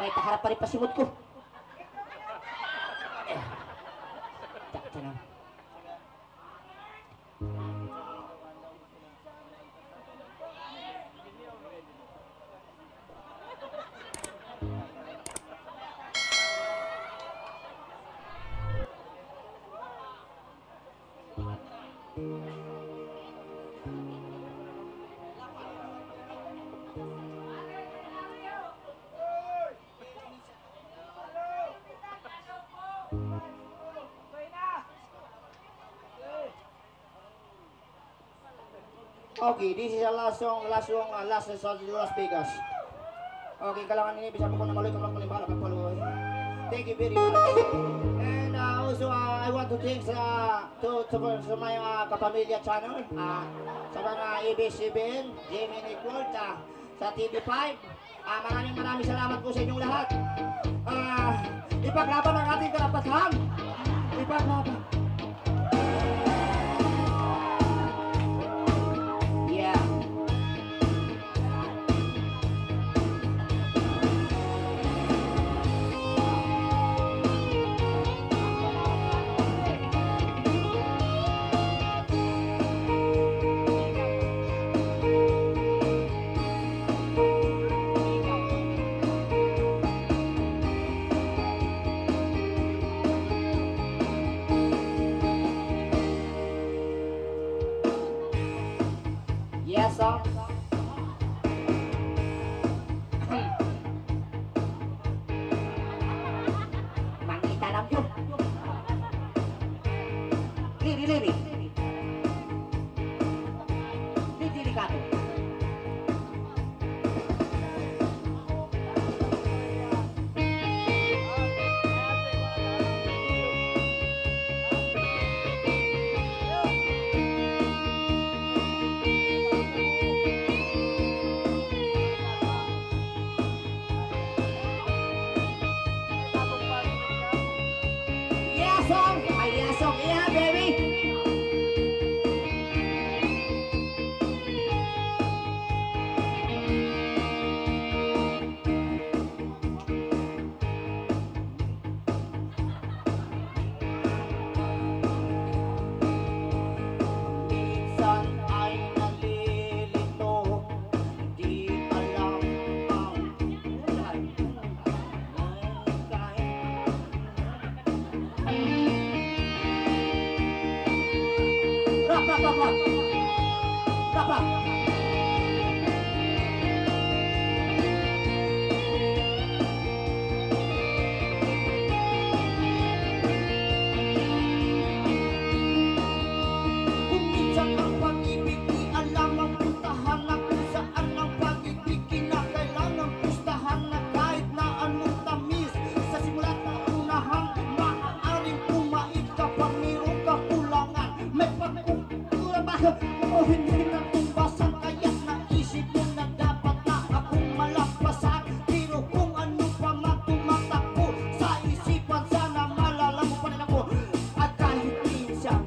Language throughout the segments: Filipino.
may taharap pa rin pasimot ko. Tanang. Okay, this is the last song, last sa Las Vegas. Okay, kailangan ini bisa mo na maloy kung malimbahan ang paluoy. Thank you very much. And also I want to thank to my kapamilya channel, sa mga ABS-CBN, Jamie Nicole, sa TV5. Maraming salamat po sa inyong lahat. Ipaglaban ang ating karapatan. Ipaglaban. Yes, sir. Mangita lang yun. Liri. Liri ka to. Yeah, baby. Minsan ay nalilito, di alam ang buhay. Rap. Kung minsan ang pag-ibig di alam ang puntahan na kung saan ang pag-ibig kinakailangan pustahan na kahit na anong tamis sa simula't na unahan maaaring kumait kapag mayroong kakulangan. May pagkukulang ba o hindi na tumbasan kaya't naisip mo na dapat na akong malampasan. Pero kung ano pa matumatakbo sa isipan sana malala mo pa rin ako. At kahit minsan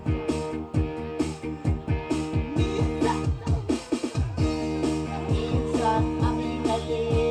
aking nalilito